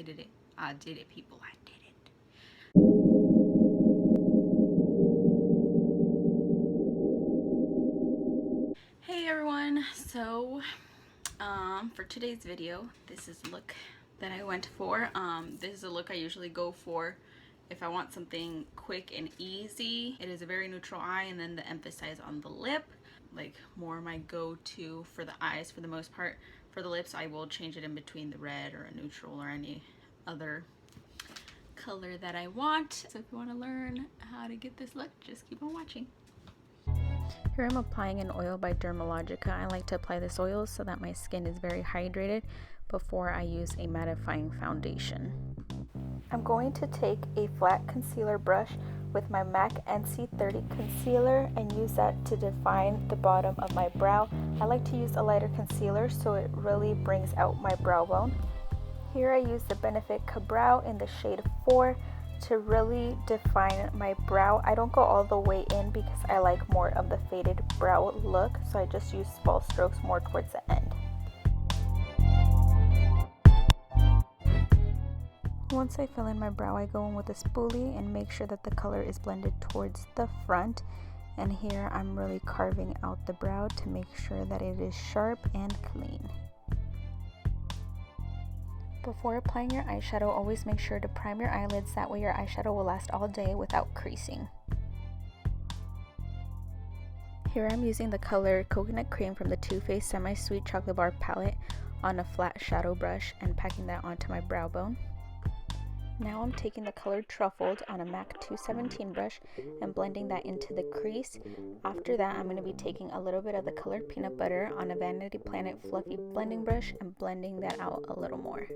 I did it. I did it, people. I did it. Hey everyone. So for today's video, this is the look that I went for. This is a look I usually go for if I want something quick and easy. It is a very neutral eye, and then the emphasis on the lip, like more my go-to for the eyes for the most part. For the lips, I will change it in between the red or a neutral or any other color that I want. So if you want to learn how to get this look, just keep on watching. Here I'm applying an oil by Dermalogica. I like to apply this oil so that my skin is very hydrated before I use a mattifying foundation. I'm going to take a flat concealer brush with my MAC NC30 concealer and use that to define the bottom of my brow. I like to use a lighter concealer so it really brings out my brow bone. Here I use the Benefit Ka-Brow in the shade 4 to really define my brow. I don't go all the way in because I like more of the faded brow look, so I just use small strokes more towards the end. Once I fill in my brow, I go in with a spoolie and make sure that the color is blended towards the front. And here I'm really carving out the brow to make sure that it is sharp and clean. Before applying your eyeshadow, always make sure to prime your eyelids, that way your eyeshadow will last all day without creasing. Here I'm using the color Coconut Cream from the Too Faced Semi-Sweet Chocolate Bar palette on a flat shadow brush and packing that onto my brow bone. Now I'm taking the color Truffled on a MAC 217 brush and blending that into the crease. After that, I'm going to be taking a little bit of the color Peanut Butter on a Vanity Planet fluffy blending brush and blending that out a little more.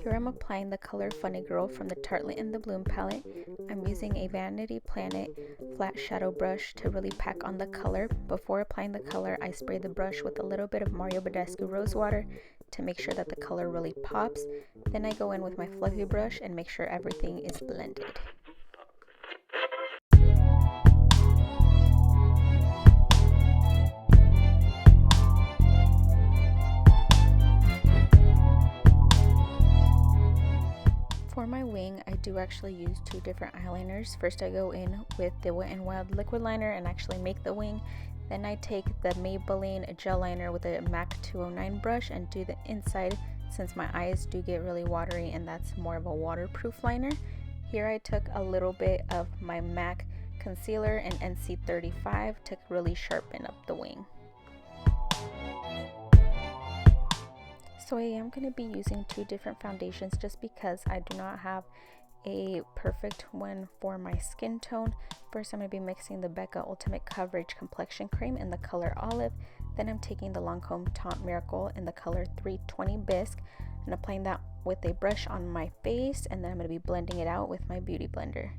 Here I'm applying the color Funny Girl from the Tartelette in the Bloom palette. I'm using a Vanity Planet flat shadow brush to really pack on the color. Before applying the color, I spray the brush with a little bit of Mario Badescu Rose Water to make sure that the color really pops. Then I go in with my fluffy brush and make sure everything is blended. For my wing, I do actually use two different eyeliners. First I go in with the Wet n Wild liquid liner and actually make the wing. Then I take the Maybelline gel liner with a MAC 209 brush and do the inside, since my eyes do get really watery and that's more of a waterproof liner. Here I took a little bit of my MAC concealer and NC35 to really sharpen up the wing. So I am going to be using two different foundations just because I do not have a perfect one for my skin tone. First I'm going to be mixing the Becca Ultimate Coverage Complexion Cream in the color Olive. Then I'm taking the Lancome Taunt Miracle in the color 320 Bisque and applying that with a brush on my face, and then I'm going to be blending it out with my Beauty Blender.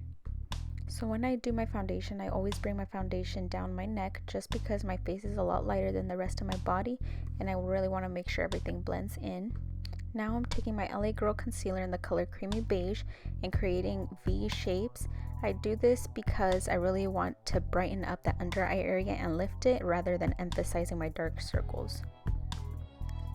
So when I do my foundation, I always bring my foundation down my neck just because my face is a lot lighter than the rest of my body and I really want to make sure everything blends in. Now I'm taking my LA Girl concealer in the color Creamy Beige and creating V shapes. I do this because I really want to brighten up the under eye area and lift it rather than emphasizing my dark circles.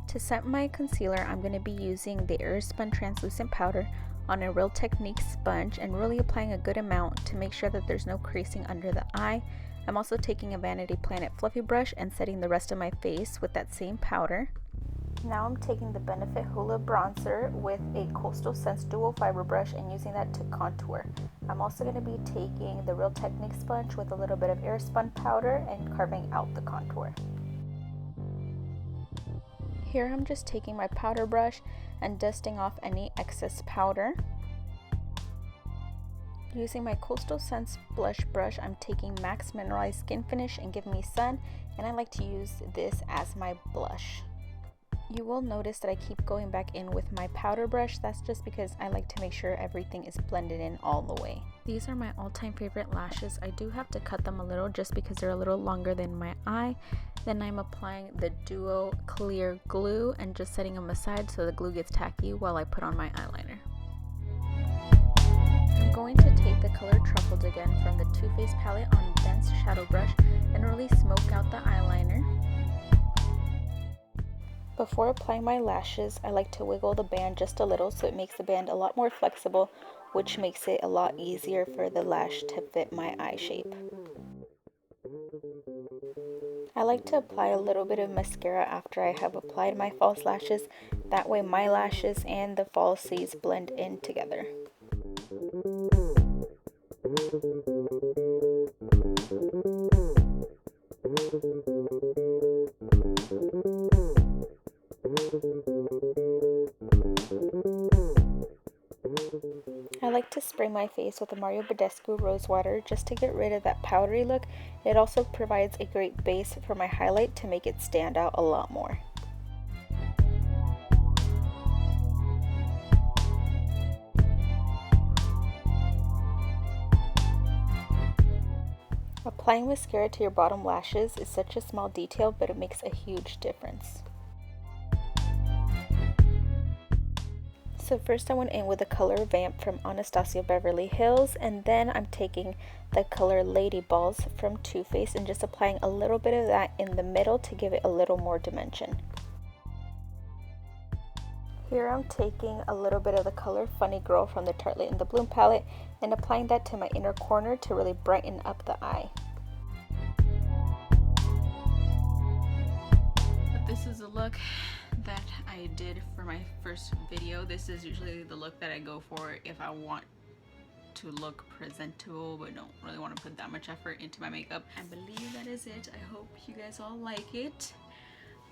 To set my concealer, I'm going to be using the Airspun Translucent Powder on a Real Technique sponge and really applying a good amount to make sure that there's no creasing under the eye. I'm also taking a Vanity Planet fluffy brush and setting the rest of my face with that same powder. Now I'm taking the Benefit Hoola bronzer with a Coastal Scents dual fiber brush and using that to contour. I'm also going to be taking the Real Technique sponge with a little bit of Airspun powder and carving out the contour. Here I'm just taking my powder brush and dusting off any excess powder. Using my Coastal Scents blush brush, I'm taking MAC's Mineralized Skin Finish and Give Me Sun, and I like to use this as my blush. You will notice that I keep going back in with my powder brush. That's just because I like to make sure everything is blended in all the way. These are my all-time favorite lashes. I do have to cut them a little just because they're a little longer than my eye. Then I'm applying the Duo Clear Glue and just setting them aside so the glue gets tacky while I put on my eyeliner. I'm going to take the color Truffled again from the Too Faced palette on dense shadow brush and really smoke out the eyeliner. Before applying my lashes, I like to wiggle the band just a little so it makes the band a lot more flexible, which makes it a lot easier for the lash to fit my eye shape. I like to apply a little bit of mascara after I have applied my false lashes. That way my lashes and the falsies blend in together. I like to spray my face with the Mario Badescu Rose Water just to get rid of that powdery look. It also provides a great base for my highlight to make it stand out a lot more. Applying mascara to your bottom lashes is such a small detail, but it makes a huge difference. So first I went in with the color Vamp from Anastasia Beverly Hills, and then I'm taking the color Lady Balls from Too Faced and just applying a little bit of that in the middle to give it a little more dimension. Here I'm taking a little bit of the color Funny Girl from the Tartelette in the Bloom palette and applying that to my inner corner to really brighten up the eye. But this is a look that I did for my first video. This is usually the look that I go for if I want to look presentable but don't really want to put that much effort into my makeup. I believe that is it. I hope you guys all like it.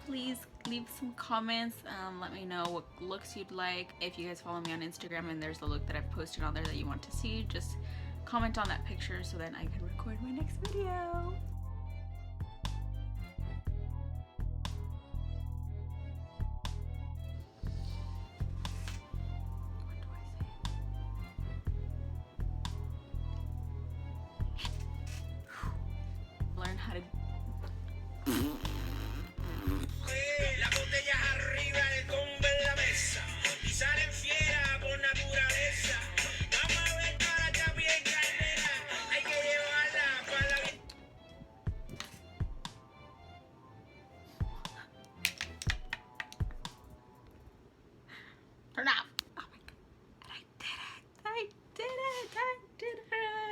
Please leave some comments. Let me know what looks you'd like. If you guys follow me on Instagram and there's a look that I've posted on there that you want to see, just comment on that picture so then I can record my next video. Learn how to Las botellas arriba, el combo en la mesa y salen fiera por naturaleza. Vamos a ver para que bien carnera, hay que llevarla para la vida. turn off. Oh my god. I did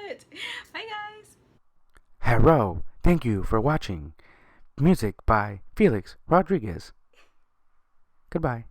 it. Bye guys. Hello, thank you for watching. Music by Felix Rodriguez. Goodbye.